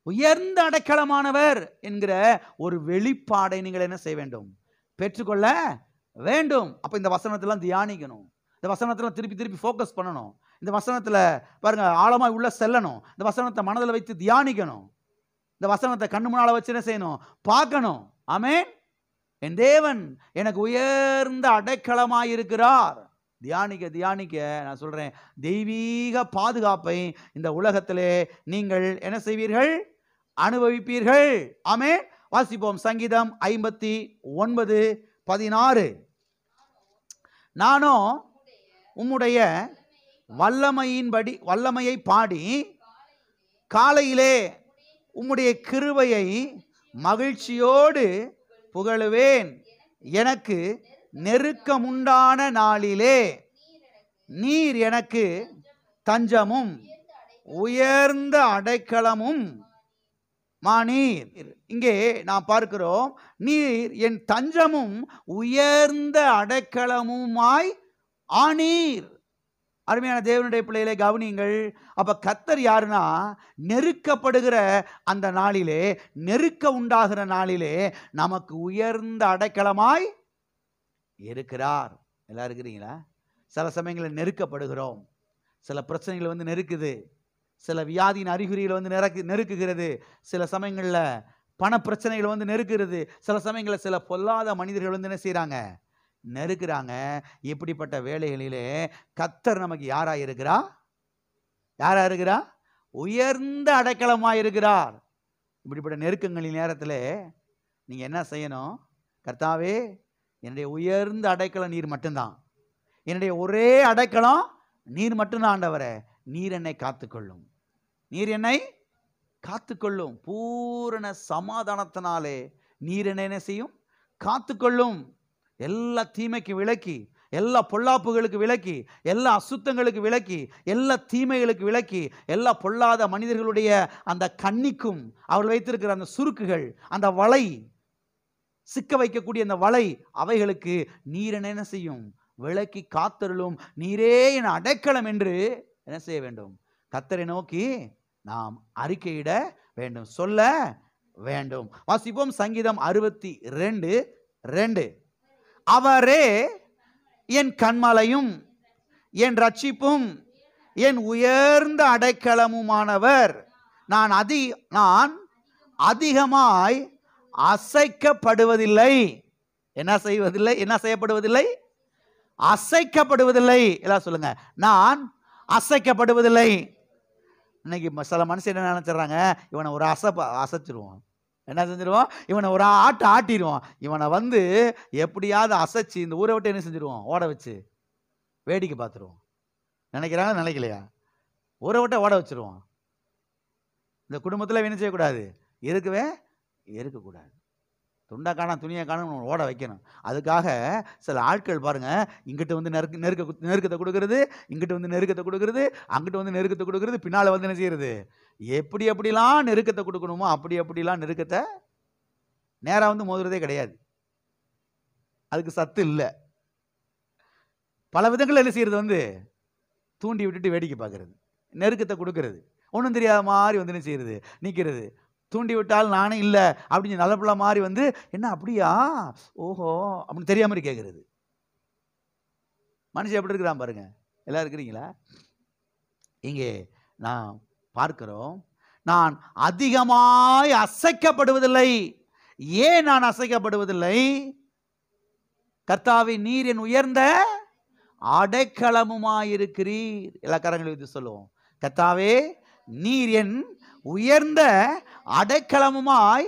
உயர்ந்த அடைக்கலமானவர் என்கிற ஒரு வெளிப்பாடை நீங்கள் என்ன செய்ய வேண்டும்? பெற்றுக்கொள்ள வேண்டும். அப்ப இந்த வசனத்தெல்லாம் தியானிக்கணும். இந்த வசனத்தில் திருப்பி ஃபோக்கஸ் பண்ணணும். இந்த வசனத்தில் பாருங்க, ஆழமாய் உள்ள செல்லணும். இந்த வசனத்தை மனதில் வைத்து தியானிக்கணும். இந்த வசனத்தை கண்ணு முன்னால வச்சு என்ன செய்யணும்? பார்க்கணும். ஆமென். என் தேவன் எனக்கு உயர்ந்த அடைக்கலமாய் இருக்கிறார். தியானிக்க நான் சொல்றேன், தெய்வீக பாதுகாப்பை இந்த உலகத்திலே நீங்கள் என்ன செய்வீர்கள்? அனுபவிப்பீர்கள். ஆமென். வாசிப்போம். சங்கீதம் 59:16. நானோ உம்முடைய வல்லமையை பாடி காலையிலே உம்முடைய கிருபையை மகிழ்ச்சியோடு புகழுவேன். எனக்கு நெருக்கமுண்டான நாளிலே நீர் எனக்கு தஞ்சமும் உயர்ந்த அடைக்கலமும் மானீர். இங்கே நாம் பார்க்கிறோம், நீர் என் தஞ்சமும் உயர்ந்த அடைக்கலமுமாய் ஆனீர். அருமையான தேவனுடைய பிள்ளைகளை கவனியுங்கள். அப்ப கர்த்தர் யாருன்னா, நெருக்கப்படுகிற அந்த நாளிலே, நெருக்க உண்டாகிற நாளிலே நமக்கு உயர்ந்த அடைக்கலமாய் இருக்கிறார். எல்லாம் இருக்கிறீங்களா? சில சமயங்களில் நெருக்கப்படுகிறோம். சில பிரச்சனைகள் வந்து நெருக்குது. சில வியாதியின் அறிகுறிகள் வந்து நெருக்குகிறது. சில சமயங்களில் பண பிரச்சனைகள் வந்து நெருக்குறது. சில சமயங்களில் சில பொல்லாத மனிதர்கள் வந்து என்ன செய்கிறாங்க, நெருக்கிறாங்க. இப்படிப்பட்ட வேலைகளிலே கர்த்தர் நமக்கு யாரா இருக்கிறா? யாரா இருக்கிறா? உயர்ந்த அடைக்கலமாக இருக்கிறார். இப்படிப்பட்ட நெருக்கங்களின் நேரத்தில் நீங்கள் என்ன செய்யணும்? கர்த்தாவே, என்னுடைய உயர்ந்த அடைக்கலம் நீர் மட்டும்தான், என்னுடைய ஒரே அடைக்கலம் நீர் மட்டும்தான் ஆண்டவரே. நீர் என்னை காத்துக்கொள்ளும், நீர் என்னை காத்துக்கொள்ளும். பூரண சமாதானத்தினாலே நீர் என்ன செய்யும்? காத்துக்கொள்ளும். எல்லா தீமைக்கு விலக்கி, எல்லா பொல்லாப்புகளுக்கு விலக்கி, எல்லா அசுத்தங்களுக்கு விலக்கி, எல்லா தீமைகளுக்கு விலக்கி, எல்லா பொல்லாத மனிதர்களுடைய அந்த கண்ணிக்கும் அவர்கள் வைத்திருக்கிற அந்த சுருக்குகள், அந்த வலை, சிக்க வைக்கக்கூடிய அந்த வலை, அவைகளுக்கு நீர் என்ன செய்யும்? விலக்கி காத்தருளும். நீரே என் அடைக்கலம் என்று என்ன செய்ய வேண்டும்? கர்த்தரை நோக்கி நாம் அறிக்கையிட வேண்டும், சொல்ல வேண்டும். வாசிப்போம் சங்கீதம் 62:2. அவரே என் கன்மலையும் என் ரட்சிப்பும் என் உயர்ந்த அடைக்கலமுமானவர். நான் அதிகமாய் அசைக்கப்படுவதில்லை. என்ன செய்வதில்லை? என்ன செய்யப்படுவதில்லை? அசைக்கப்படுவதில்லை. எல்லாம் சொல்லுங்க, நான் அசைக்கப்படுவதில்லை. இன்னைக்கு சில மனுஷன் என்ன நினைச்சிடறாங்க, இவனை ஒரு அசைச்சிருவோம், என்ன செஞ்சிருவோம்? இவனை ஒரு ஆட்டிடுவோம், இவனை வந்து எப்படியாவது அசைச்சு இந்த ஊரை விட்டு என்ன செஞ்சிருவோம்? ஓட வச்சு வேடிக்கை பார்த்துருவோம். நினைக்கிறாங்க, நினைக்கலையா? ஊரை விட்டு ஓட வச்சிருவோம். இந்த குடும்பத்தில் என்ன செய்யக்கூடாது? இருக்கக்கூடாது. துண்டா காணும், துணியை காணும், ஓட வைக்கணும். அதுக்காக சில ஆட்கள் பாருங்க, இங்கிட்டு வந்து நெருக்கத்தை கொடுக்கறது, இங்கிட்டு வந்து நெருக்கத்தை கொடுக்கறது, அங்கிட்டு வந்து நெருக்கத்தை கொடுக்கறது, பின்னால் வந்து என்ன செய்யறது? எப்படிலாம் நெருக்கத்தை கொடுக்கணுமோ அப்படிலாம் நெருக்கத்தை நேராக வந்து மோதுறதே கிடையாது. அதுக்கு சத்து இல்லை. பல விதங்கள் என்ன செய்யறது? வந்து தூண்டி விட்டுட்டு வேடிக்கை பார்க்கறது, நெருக்கத்தை கொடுக்கறது, ஒன்றும் தெரியாத மாதிரி வந்து என்ன செய்யறது? நிற்கிறது. தூண்டி விட்டால் நானே இல்லை அப்படின்னு நல்ல பிள்ளை மாதிரி வந்து, என்ன அப்படியா, ஓஹோ அப்படின்னு தெரியாம மாதிரி கேட்கறது. மனுஷன் எப்படி இருக்கிறான் பாருங்க. எல்லாம் இருக்கிறீங்களா? இங்கே நான் பார்க்கிறோம், நான் அதிகமாய் அசைக்கப்படுவதில்லை. ஏன் நான் அசைக்கப்படுவதில்லை? கர்த்தாவே, நீர் என் உயர்ந்த அடைக்கலமுமாயிருக்கிறீர். எல்லா கரங்களையும் வைத்து சொல்லுவோம், கர்த்தாவே, நீர் என் உயர்ந்த அடைக்கலமுமாய்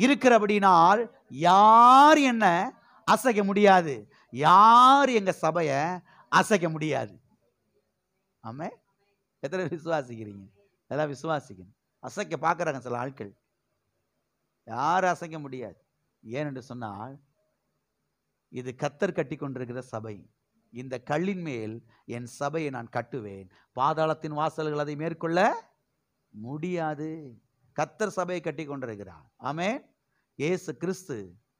இருக்கிறபடினால் யார் என்ன அசைக்க முடியாது, யார் எங்க சபையை அசைக்க முடியாது. ஆமே, எத்தனை விசுவாசிக்கிறீங்க? எல்லாம் விசுவாசிக்கணும். அசைக்க பார்க்குறாங்க சில ஆட்கள், யாரும் அசைக்க முடியாது. ஏனென்று சொன்னால், இது கர்த்தர் கட்டி கொண்டிருக்கிற சபை. இந்த கல்லின் மேல் என் சபையை நான் கட்டுவேன், பாதாளத்தின் வாசல்கள் அதை மேற்கொள்ள முடியாது. கர்த்தர் சபையை கட்டி கொண்டிருக்கிறார். ஆமென். இயேசு கிறிஸ்து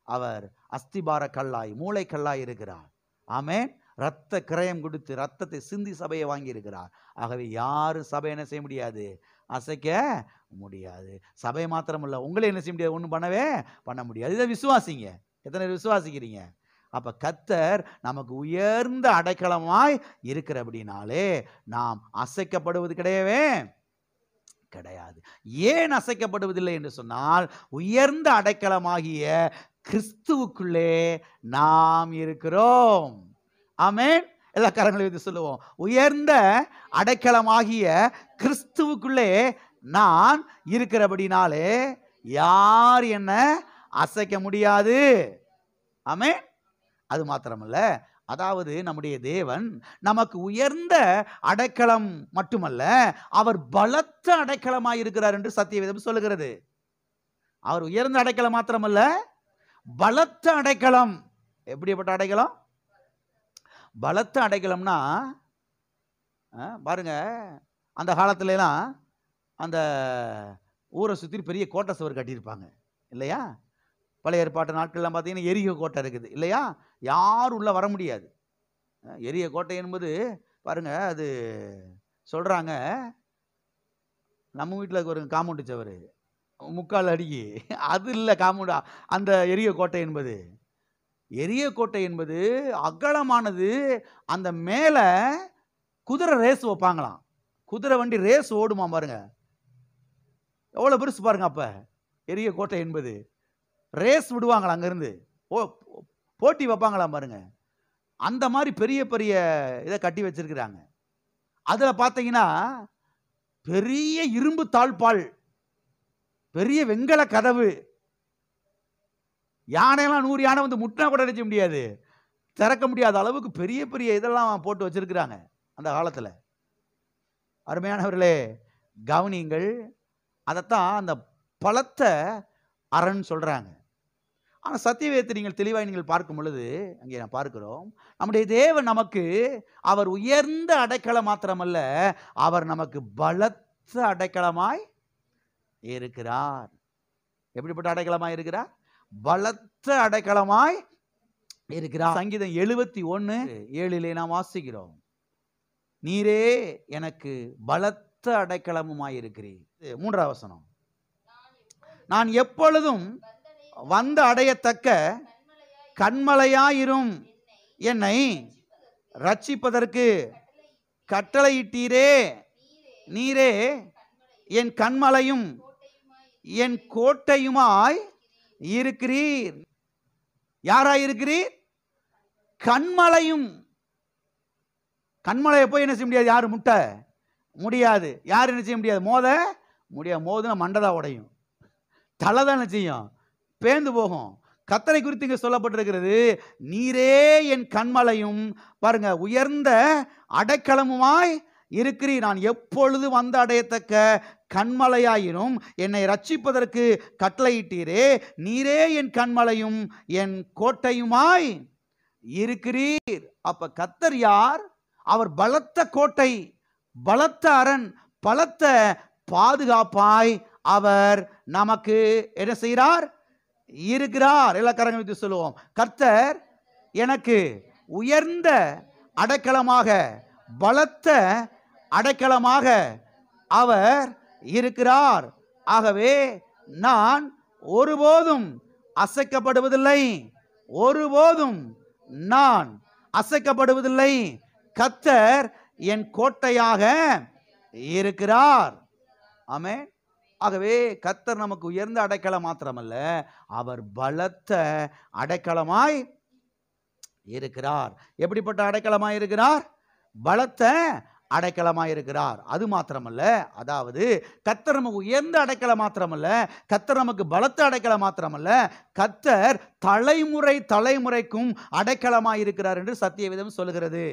அவர் அஸ்திபார கல்லாய், மூளை கல்லாய் இருக்கிறார். ஆமென். ரத்த கிரயம் கொடுத்து ரத்தத்தை சிந்தி சபையை வாங்கி இருக்கிறார். ஆகவே யாரும் சபை என்ன செய்ய முடியாது? அசைக்க முடியாது. சபை மாத்திரம் இல்லை, உங்களை என்ன செய்ய முடியாது? ஒன்றும் பண்ண முடியாது. இதை விசுவாசிங்க. எத்தனை விசுவாசிக்கிறீங்க? அப்ப கர்த்தர் நமக்கு உயர்ந்த அடைக்கலமாய் இருக்கிறபடினாலே நாம் அசைக்கப்படுவது கிடையாது. ஏன் அசைக்கப்படுவதில்லை என்று சொன்னால், உயர்ந்த அடைக்கலமாகிய கிறிஸ்துவுக்குள்ளே நாம் இருக்கிறோம். ஆமென். எல்லா கரங்களையும் வைத்து சொல்லுவோம், உயர்ந்த அடைக்கலமாகிய கிறிஸ்துவுக்குள்ளே நான் இருக்கிறபடினாலே யார் என்ன அசைக்க முடியாது. ஆமென். அது மாத்திரமல்ல, அதாவது நம்முடைய தேவன் நமக்கு உயர்ந்த அடைக்கலம் மட்டுமல்ல, அவர் பலத்த அடைக்கலமாய் இருக்கிறார் என்று சத்தியவேதம் சொல்லுகிறது. அவர் உயர்ந்த அடைக்கலம் மாத்திரமல்ல, பலத்த அடைக்கலம். எப்படிப்பட்ட அடைக்கலம்? பலத்த அடைக்கலம்னா பாருங்க, அந்த காலத்துலலாம் அந்த ஊரை சுற்றி பெரிய கோட்டை சுவர் கட்டியிருப்பாங்க இல்லையா? பழைய ஏற்பாட்டு நாட்கள்லாம் பார்த்தீங்கன்னா எரியோ கோட்டை இருக்குது இல்லையா? யாரும் உள்ளே வர முடியாது. எரிய கோட்டை என்பது பாருங்க, அது சொல்கிறாங்க, நம்ம வீட்டில் ஒரு காம்பவுண்டு சவர் 3/4 அடிக்கு, அது இல்லை காம்பவுண்டா. அந்த எரிய கோட்டை என்பது, எரிய கோட்டை என்பது அகலமானது. அந்த மேலே குதிரை ரேஸ் வைப்பாங்களாம். குதிரை வண்டி ரேஸ் ஓடுமா பாருங்க, எவ்வளோ பெருசு பாருங்க. அப்போ எரிய கோட்டை என்பது ரேஸ் விடுவாங்களா, அங்கேருந்து போட்டி வைப்பாங்களாம் பாருங்க. அந்த மாதிரி பெரிய பெரிய இதை கட்டி வச்சிருக்கிறாங்க. அதில் பார்த்தீங்கன்னா பெரிய இரும்பு தாழ்பால், பெரிய வெண்கல கதவு. யானையெல்லாம் 100 யானை வந்து முட்டினா கூட அடிக்க முடியாது, திறக்க முடியாத அளவுக்கு பெரிய பெரிய இதெல்லாம் போட்டு வச்சிருக்கிறாங்க அந்த காலத்தில். அருமையானவர்களே, கவனிங்கள். அதைத்தான் அந்த பலத்த அரண் சொல்றாங்க. ஆனால் சத்தியவேதத்தை நீங்கள் தெளிவாக நீங்கள் பார்க்கும் பொழுது அங்கே நான் பார்க்கிறோம், நம்முடைய தேவன் நமக்கு அவர் உயர்ந்த அடைக்கலம் மாத்திரமல்ல, அவர் நமக்கு பலத்த அடைக்கலமாய் இருக்கிறார். எப்படிப்பட்ட அடைக்கலமாய் இருக்கிறார்? பலத்த அடைக்கலமாய் இருக்கிறார். சங்கீதம் 71:7 நாம் வாசிக்கிறோம், நீரே எனக்கு பலத்த அடைக்கலமுமாய் இருக்கிறீர். 3ஆம் வசனம், நான் எப்பொழுதும் வந்து அடையத்தக்க கண்மலையாயிரும், என்னை ரட்சிப்பதற்கு கட்டளையிட்டீரே. நீரே என் கண்மலையும் என் கோட்டையுமாய் இருக்கிறீர். யாராய் இருக்கிறீர்? கண்மலையும். கண்மலையை போய் என்ன செய்ய முடியாது, யாரு முட்ட முடியாது, யார் என்ன செய்ய முடியாது, மோத முடியாது. மோதுனா மண்டதா உடையும், தலை தான் என்ன செய்யும், பேந்து போகும். கர்த்தரை குறித்து இங்கே சொல்லப்பட்டிருக்கிறது, நீரே என் கண்மலையும், பாருங்க, உயர்ந்த அடைக்கலமுமாய் இருக்கிறீர். நான் எப்பொழுது வந்து அடையத்தக்க கண்மலையாயிரும், என்னை ரட்சிப்பதற்கு கட்டளையிட்டீரே. நீரே என் கண்மலையும் என் கோட்டையுமாய் இருக்கிறீர். அப்ப கர்த்தர் யார்? அவர் பலத்த கோட்டை, பலத்த அரண், பலத்த பாதுகாப்பாய் அவர் நமக்கு என்ன செய்கிறார்? இருக்கிறார். எல்லா கரங்களை வைத்து சொல்லுவோம், கர்த்தர் எனக்கு உயர்ந்த அடைக்கலமாக, பலத்த அடைக்கலமாக அவர் இருக்கிறார். ஆகவே நான் ஒருபோதும் அசைக்கப்படுவதில்லை, ஒருபோதும் நான் அசைக்கப்படுவதில்லை. கர்த்தர் என் கோட்டையாக இருக்கிறார். ஆமென். ஆகவே கர்த்தர் நமக்கு உயர்ந்த அடைக்கலம் மாத்திரமல்ல, அவர் பலத்த அடைக்கலமாய் இருக்கிறார். எப்படிப்பட்ட அடைக்கலமாய் இருக்கிறார்? பலத்த அடைக்கலமாய் இருக்கிறார். அது மாத்திரமல்ல, அதாவது கர்த்தர் நமக்கு உயர்ந்த அடைக்கலம் மாத்திரமல்ல, கர்த்தர் நமக்கு பலத்த அடைக்கலம் மாத்திரமல்ல, கர்த்தர் தலைமுறை தலைமுறைக்கும் அடைக்கலமாய் இருக்கிறார் என்று சத்தியவேதம் சொல்லுகிறது.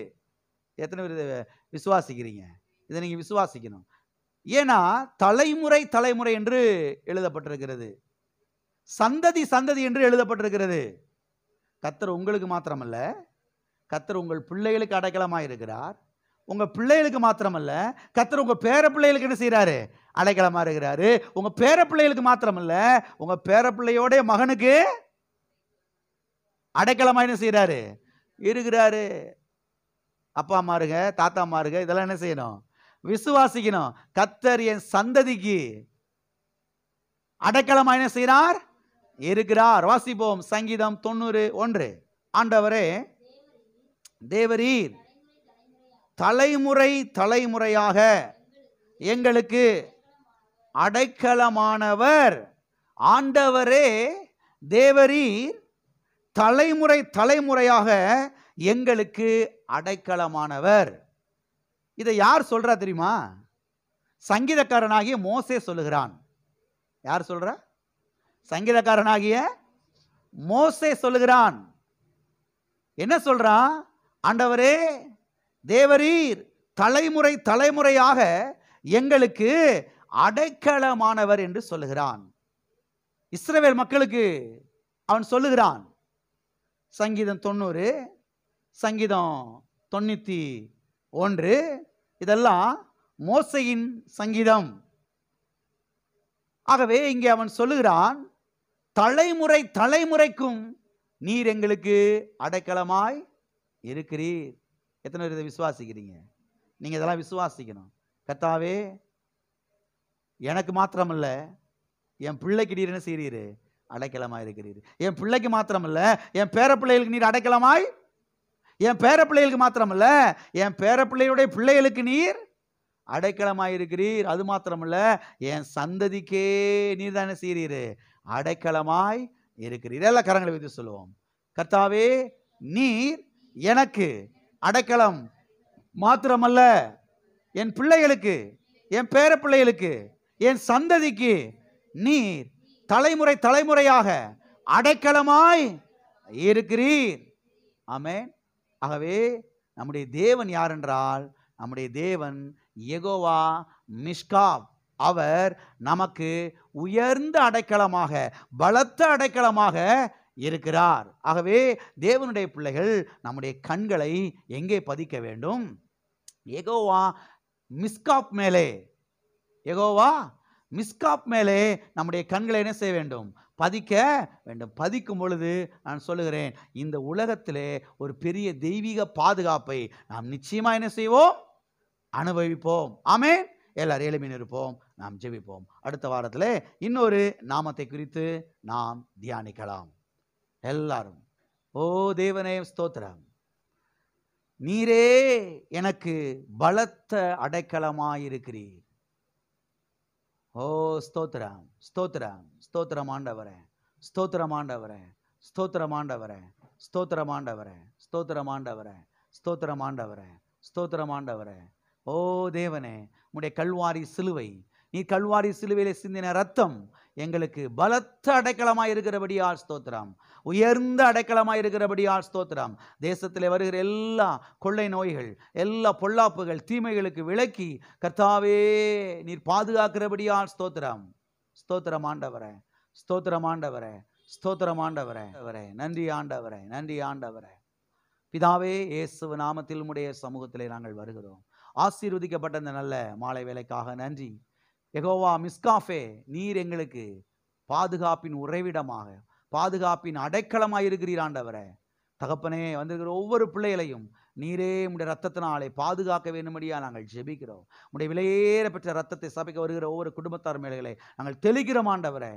எத்தனை பேர் விசுவாசிக்கிறீங்க? இதை நீங்க விசுவாசிக்கணும். ஏன்னா தலைமுறை தலைமுறை என்று எழுதப்பட்டிருக்கிறது, சந்ததி சந்ததி என்று எழுதப்பட்டிருக்கிறது. கர்த்தர் உங்களுக்கு மாத்திரமல்ல, கர்த்தர் உங்கள் பிள்ளைகளுக்கு அடைக்கலமாக இருக்கிறார். உங்க பிள்ளைகளுக்கு மாத்திரமல்ல, கர்த்தர் உங்க பேர பிள்ளைகளுக்கு என்ன செய்யறாரு? அடைக்கலமா இருக்கிறாரு. உங்க பேர பிள்ளைகளுக்கு மாத்திரமல்ல, உங்க பேர பிள்ளையோட மகனுக்கு அடைக்கலமா என்ன செய்யறாரு? இருக்கிறாரு. அப்பா அம்மாருங்க, தாத்தா அம்மாருங்க, இதெல்லாம் என்ன செய்யணும்? விசுவாசிக்கணும். கர்த்தர் என் சந்ததிக்கு அடைக்கலமா என்ன செய்கிறார்? இருக்கிறார். வாசிப்போம் சங்கீதம் 91. ஆண்டவரே தேவரீர் தலைமுறை தலைமுறையாக எங்களுக்கு அடைக்கலமானவர். ஆண்டவரே தேவரீர் தலைமுறை தலைமுறையாக எங்களுக்கு அடைக்கலமானவர். இதை யார் சொல்றா தெரியுமா? சங்கீதக்காரனாகிய மோசே சொல்லுகிறான். யார் சொல்ற? சங்கீதக்காரனாகிய மோசே சொல்லுகிறான். என்ன சொல்றான்? ஆண்டவரே தேவரீர் தலைமுறை தலைமுறையாக எங்களுக்கு அடைக்கலமானவர் என்று சொல்லுகிறான். இஸ்ரவேல் மக்களுக்கு அவன் சொல்லுகிறான். சங்கீதம் 90, சங்கீதம் 91, இதெல்லாம் மோசையின் சங்கீதம். ஆகவே இங்கே அவன் சொல்லுகிறான், தலைமுறை தலைமுறைக்கும் நீர் எங்களுக்கு அடைக்கலமாய் இருக்கிறீர். எத்தனை பேர் இதை விசுவாசிக்கிறீங்க? நீங்க இதெல்லாம் விசுவாசிக்கணும். கர்த்தாவே, எனக்கு மாத்திரமல்ல, என் பிள்ளைக்கு நீர் என்ன செய்கிறீர்? அடைக்கலமாய் இருக்கிறீர். என் பிள்ளைக்கு மாத்திரமல்ல, என் பேரப்பிள்ளைகளுக்கு நீர் அடைக்கலமாய், என் பேரப்பிள்ளைகளுக்கு மாத்திரமல்ல, என் பேரப்பிள்ளையுடைய பிள்ளைகளுக்கு நீர் அடைக்கலமாய் இருக்கிறீர். அது மாத்திரமல்ல, என் சந்ததிக்கே நீர் தானே செய்கிறீர்? அடைக்கலமாய் இருக்கிறீர். எல்லா கரங்களை வைத்து சொல்லுவோம். கர்த்தாவே, நீர் எனக்கு அடைக்கலம் மாத்திரமல்ல, என் பிள்ளைகளுக்கு, என் பேரப்பிள்ளைகளுக்கு, என் சந்ததிக்கு நீர் தலைமுறை தலைமுறையாக அடைக்கலமாய் இருக்கிறீர். ஆமென். ஆகவே நம்முடைய தேவன் யார் என்றால், நம்முடைய தேவன் யெகோவா மிஷ்காப். அவர் நமக்கு உயர்ந்த அடைக்கலமாக, பலத்த அடைக்கலமாக இருக்கிறார். ஆகவே தேவனுடைய பிள்ளைகள் நம்முடைய கண்களை எங்கே பதிக்க வேண்டும்? யெகோவா மிஸ்காப் மேலே, யெகோவா மிஸ்காப் மேலே நம்முடைய கண்களை என்ன செய்ய வேண்டும்? பதிக்க வேண்டும். பதிக்கும் பொழுது நான் சொல்லுகிறேன், இந்த உலகத்திலே ஒரு பெரிய தெய்வீக பாதுகாப்பை நாம் நிச்சயமா என்ன செய்வோம்? அனுபவிப்போம். ஆமென். எல்லாரும் எளிமையில் இருப்போம், நாம் ஜெபிப்போம். அடுத்த வாரத்தில் இன்னொரு நாமத்தை குறித்து நாம் தியானிக்கலாம். எல்லாரும், ஓ தேவனே ஸ்தோத்திரம், நீரே எனக்கு பலத்த அடைக்கலமாயிருக்கிறீர். ஓ ஸ்தோத்திரம், ஸ்தோத்திரம், ஸ்தோத்திரம் ஆண்டவரே, ஸ்தோத்திரம் ஆண்டவரே, ஸ்தோத்திரம் ஆண்டவரே, ஸ்தோத்திரம் ஆண்டவரே, ஸ்தோத்திரம் ஆண்டவரே, ஸ்தோத்திரம் ஆண்டவரே, ஸ்தோத்திரம் ஆண்டவரே. ஓ தேவனே, உம்முடைய கல்வாரி சிலுவை, நீ கல்வாரி சிலுவையிலே சிந்தின ரத்தம் எங்களுக்கு பலத்த அடைக்கலமாய் இருக்கிறபடியால் ஸ்தோத்திரம், உயர்ந்த அடைக்கலமாய் இருக்கிறபடியால் ஸ்தோத்திரம். தேசத்தில் வருகிற எல்லா கொள்ளை நோய்கள், எல்லா பொல்லாப்புகள், தீமைகளுக்கு விலக்கி கர்த்தாவே நீர் பாதுகாக்கிறபடியால் ஸ்தோத்திரம். ஸ்தோத்திரம் ஆண்டவரே, ஸ்தோத்திரம் ஆண்டவரே, ஸ்தோத்திரம் ஆண்டவரே. நன்றி ஆண்டவரே, நன்றி ஆண்டவரே. பிதாவே, இயேசு நாமத்தில் உம்முடைய சமூகத்திலே நாங்கள் வருகிறோம். ஆசீர்வதிக்கப்பட்ட இந்த நல்ல மாலை வேளைக்காக நன்றி. யெகோவா மிஸ்காஃபே, நீர் எங்களுக்கு பாதுகாப்பின் உறைவிடமாக, பாதுகாப்பின் அடைக்கலமாக இருக்கிறீர் ஆண்டவரே. தகப்பனே, வந்திருக்கிற ஒவ்வொரு பிள்ளைகளையும் நீரே உம்முடைய ரத்தத்தினாலே பாதுகாக்க வேண்டும்படியா நாங்கள் ஜெபிக்கிறோம். உம்முடைய விலையேற பெற்ற ரத்தத்தை சபைக்கு வருகிற ஒவ்வொரு குடும்பத்தார் மேலே நாங்கள் தெளிக்கிறோம் ஆண்டவரே.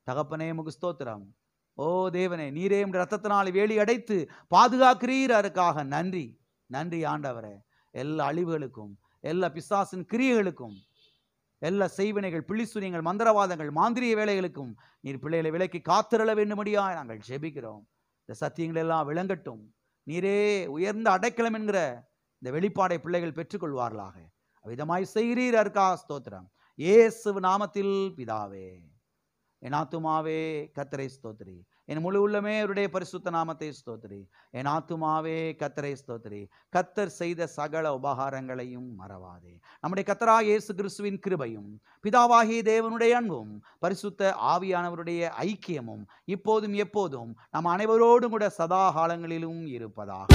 தகப்பனே, உமக்கு ஸ்தோத்திரம். ஓ தேவனே, நீரே உம்முடைய ரத்தத்தினாலே வேலி அடைத்து பாதுகாக்கிறீர். அதற்காக நன்றி, நன்றி ஆண்டவரே. எல்லா அழிவுகளுக்கும், எல்லா பிசாசின் கிரியைகளுக்கும், எல்லா செய்வினைகள், பிள்ளிசூனியங்கள், மந்திரவாதங்கள், மாந்திரிய வேலைகளுக்கும் நீர் பிள்ளைகளை விலக்கி காத்திரள வேண்டும்படியா நாங்கள் ஜெபிக்கிறோம். இந்த சத்தியங்கள் எல்லாம் விளங்கட்டும். நீரே உயர்ந்த அடைக்கலம் என்கிற இந்த வெளிப்பாடை பிள்ளைகள் பெற்றுக்கொள்வார்களாக. அவ்விதமாய் செய்கிறீர். அதற்காக ஸ்தோத்திரம். இயேசு நாமத்தில் பிதாவே. என் ஆத்துமாவே கர்த்தரை ஸ்தோத்திரி, என் முழு உள்ளமே அவருடைய பரிசுத்த நாமத்தை ஸ்தோத்திரி. என் ஆத்துமாவே கர்த்தரை ஸ்தோத்திரி, கர்த்தர் செய்த சகல உபகாரங்களையும் மறவாதே. நம்முடைய கர்த்தராகிய இயேசு கிறிஸ்துவின் கிருபையும், பிதாவாகிய தேவனுடைய அன்பும், பரிசுத்த ஆவியானவருடைய ஐக்கியமும் இப்போதும் எப்போதும் நம் அனைவரோடும் கூட சதா காலங்களிலும் இருப்பதாக.